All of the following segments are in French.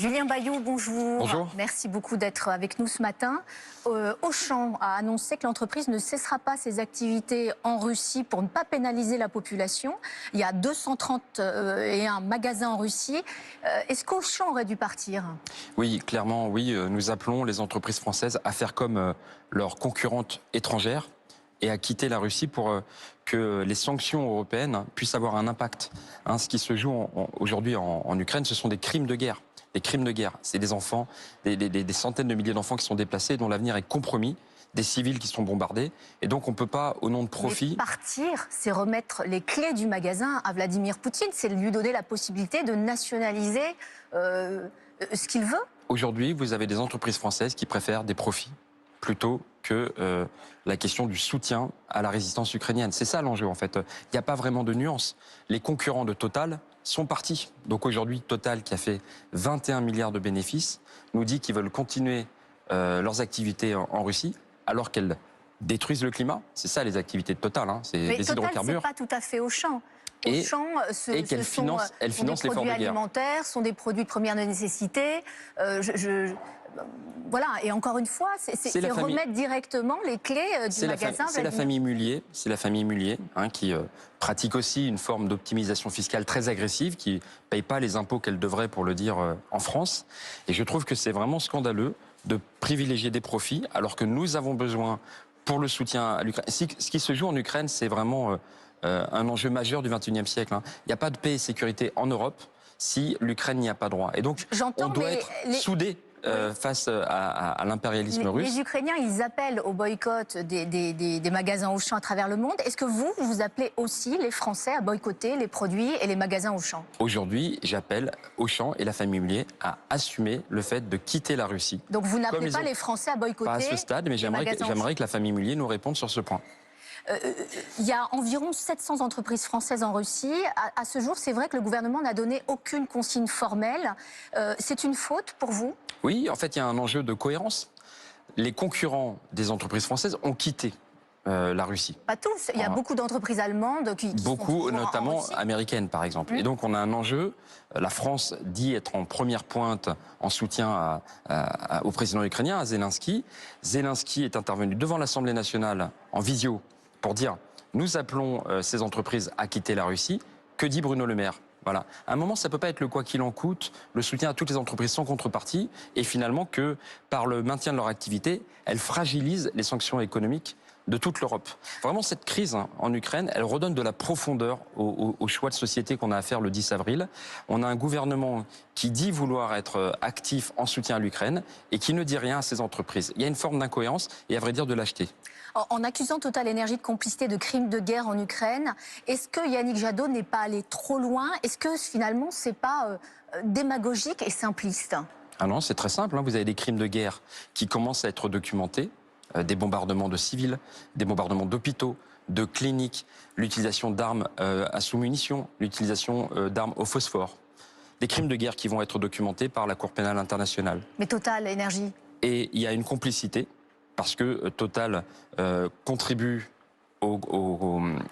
Julien Bayou, bonjour. Bonjour. Merci beaucoup d'être avec nous ce matin. Auchan a annoncé que l'entreprise ne cessera pas ses activités en Russie pour ne pas pénaliser la population. Il y a 231 magasins en Russie. Est-ce qu'Auchan aurait dû partir? Oui, clairement, oui. Nous appelons les entreprises françaises à faire comme leurs concurrentes étrangères et à quitter la Russie pour que les sanctions européennes puissent avoir un impact. Ce qui se joue aujourd'hui en Ukraine, ce sont des crimes de guerre. Des crimes de guerre, c'est des enfants, des centaines de milliers d'enfants qui sont déplacés, dont l'avenir est compromis, des civils qui sont bombardés. Et donc on ne peut pas, au nom de profit... Mais partir, c'est remettre les clés du magasin à Vladimir Poutine, c'est lui donner la possibilité de nationaliser ce qu'il veut. Aujourd'hui, vous avez des entreprises françaises qui préfèrent des profits plutôt que la question du soutien à la résistance ukrainienne. C'est ça l'enjeu en fait. Il n'y a pas vraiment de nuance. Les concurrents de Total sont partis. Donc aujourd'hui, Total, qui a fait 21 milliards de bénéfices, nous dit qu'ils veulent continuer leurs activités en Russie, alors qu'elles détruisent le climat. C'est ça les activités de Total, c'est les hydrocarbures. Mais Total, c'est pas tout à fait Auchan. Auchan, et qu'elle finance l'effort de guerre. Des produits alimentaires, sont des produits de première nécessité. Voilà, et encore une fois, c'est remettre directement les clés du magasin. C'est la famille Mullier, qui pratique aussi une forme d'optimisation fiscale très agressive, qui ne paye pas les impôts qu'elle devrait, pour le dire, en France. Et je trouve que c'est vraiment scandaleux de privilégier des profits, alors que nous avons besoin, pour le soutien à l'Ukraine. Ce qui se joue en Ukraine, c'est vraiment un enjeu majeur du XXIe siècle. Il n'y a pas de paix et sécurité en Europe si l'Ukraine n'y a pas droit. Et donc, on doit être soudés face à l'impérialisme russe. Les Ukrainiens, ils appellent au boycott des magasins Auchan à travers le monde. Est-ce que vous appelez aussi les Français à boycotter les produits et les magasins Auchan? Aujourd'hui, j'appelle Auchan et la famille Mullier à assumer le fait de quitter la Russie. Donc vous n'appelez pas les Français à boycotter? Pas à ce stade, mais j'aimerais que la famille Mullier nous réponde sur ce point. Il y a environ 700 entreprises françaises en Russie. À ce jour, c'est vrai que le gouvernement n'a donné aucune consigne formelle. C'est une faute pour vous? Oui, en fait, il y a un enjeu de cohérence. Les concurrents des entreprises françaises ont quitté la Russie. Pas tous. Il y a beaucoup d'entreprises allemandes qui beaucoup, notamment américaines, par exemple. Et donc, on a un enjeu. La France dit être en première pointe en soutien au président ukrainien, à Zelensky. Zelensky est intervenu devant l'Assemblée nationale en visio pour dire « Nous appelons ces entreprises à quitter la Russie ». Que dit Bruno Le Maire? Voilà. À un moment, ça ne peut pas être le quoi qu'il en coûte, le soutien à toutes les entreprises sans contrepartie, et finalement que, par le maintien de leur activité, elles fragilisent les sanctions économiques de toute l'Europe. Vraiment, cette crise en Ukraine, elle redonne de la profondeur au choix de société qu'on a à faire le 10 avril. On a un gouvernement qui dit vouloir être actif en soutien à l'Ukraine et qui ne dit rien à ces entreprises. Il y a une forme d'incohérence et, à vrai dire, de lâcheté. En accusant Total Énergie de complicité de crimes de guerre en Ukraine, est-ce que Yannick Jadot n'est pas allé trop loin? Est-ce que finalement, c'est pas démagogique et simpliste? Ah non, c'est très simple. Vous avez des crimes de guerre qui commencent à être documentés. Des bombardements de civils, des bombardements d'hôpitaux, de cliniques, l'utilisation d'armes à sous-munitions, l'utilisation d'armes au phosphore. Des crimes de guerre qui vont être documentés par la Cour pénale internationale. Mais Total Énergie. Et il y a une complicité, parce que Total contribue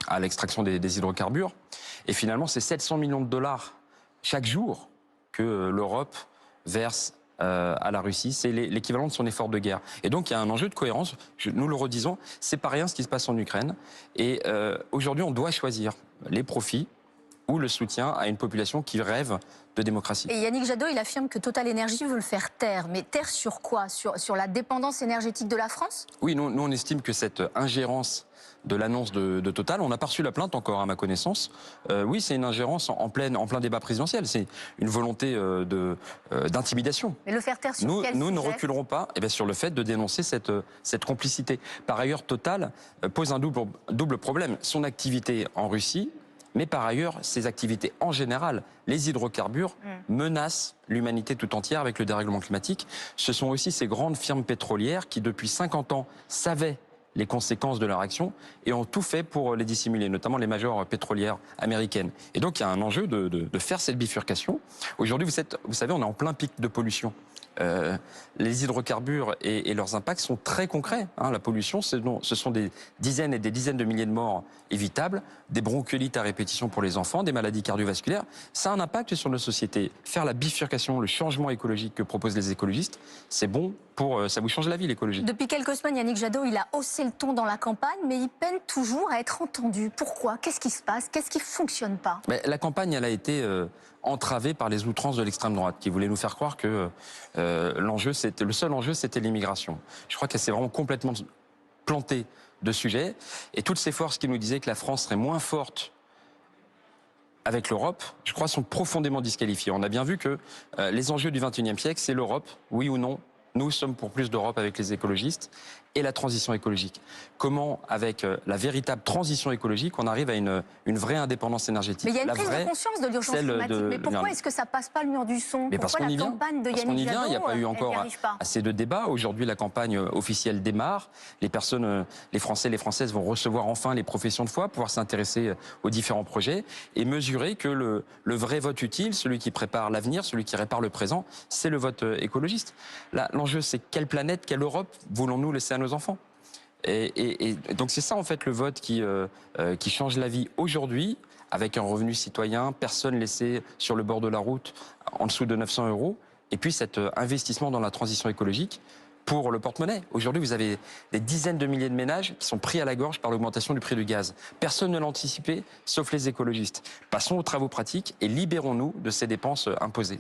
à l'extraction des hydrocarbures. Et finalement, c'est 700 millions de dollars chaque jour que l'Europe verse à la Russie. C'est l'équivalent de son effort de guerre. Et donc, il y a un enjeu de cohérence. Nous le redisons, c'est pas rien ce qui se passe en Ukraine. Et aujourd'hui, on doit choisir les profits ou le soutien à une population qui rêve de démocratie. Et Yannick Jadot, il affirme que Total Énergie veut le faire taire. Mais taire sur quoi? Sur la dépendance énergétique de la France? Oui, nous on estime que cette ingérence de l'annonce de Total, on n'a pas reçu la plainte encore à ma connaissance. Oui, c'est une ingérence en plein débat présidentiel. C'est une volonté d'intimidation. Mais le faire taire sur quel sujet? Nous ne reculerons pas sur le fait de dénoncer cette complicité. Par ailleurs, Total pose un double problème. Son activité en Russie, mais par ailleurs, ses activités en général, les hydrocarbures, menacent l'humanité tout entière avec le dérèglement climatique. Ce sont aussi ces grandes firmes pétrolières qui, depuis 50 ans, savaient les conséquences de leur action et ont tout fait pour les dissimuler, notamment les majors pétrolières américaines. Et donc, il y a un enjeu de faire cette bifurcation. Aujourd'hui, vous savez, on est en plein pic de pollution les hydrocarbures et leurs impacts sont très concrets. Hein. La pollution, ce sont des dizaines et des dizaines de milliers de morts évitables, des bronchiolites à répétition pour les enfants, des maladies cardiovasculaires. Ça a un impact sur nos sociétés. Faire la bifurcation, le changement écologique que proposent les écologistes, c'est bon pour... ça vous change la vie, l'écologie. Depuis quelques semaines, Yannick Jadot, il a haussé le ton dans la campagne, mais il peine toujours à être entendu. Pourquoi? Qu'est-ce qui se passe? Qu'est-ce qui ne fonctionne pas? Mais la campagne, elle a été entravée par les outrances de l'extrême droite, qui voulait nous faire croire que le seul enjeu, c'était l'immigration. Je crois qu'elle s'est vraiment complètement plantée de sujet. Et toutes ces forces qui nous disaient que la France serait moins forte avec l'Europe, je crois, sont profondément disqualifiées. On a bien vu que les enjeux du XXIe siècle, c'est l'Europe, oui ou non. Nous sommes pour plus d'Europe avec les écologistes et la transition écologique. Comment, avec la véritable transition écologique, on arrive à une vraie indépendance énergétique? Mais il y a une prise de conscience de l'urgence climatique. Mais pourquoi est-ce que ça passe pas le mur du son? Mais parce qu'on y vient. Parce qu'on y vient. Il n'y a pas eu encore assez de débats. Aujourd'hui, la campagne officielle démarre. Les personnes, les Français, les Françaises vont recevoir enfin les professions de foi, pouvoir s'intéresser aux différents projets et mesurer que le vrai vote utile, celui qui prépare l'avenir, celui qui répare le présent, c'est le vote écologiste. Là, l'enjeu, c'est quelle planète, quelle Europe voulons-nous laisser à nos enfants? Et donc c'est ça en fait le vote qui change la vie aujourd'hui, avec un revenu citoyen, personne laissé sur le bord de la route en dessous de 900 €, et puis cet investissement dans la transition écologique pour le porte-monnaie. Aujourd'hui, vous avez des dizaines de milliers de ménages qui sont pris à la gorge par l'augmentation du prix du gaz. Personne ne l'a anticipé, sauf les écologistes. Passons aux travaux pratiques et libérons-nous de ces dépenses imposées.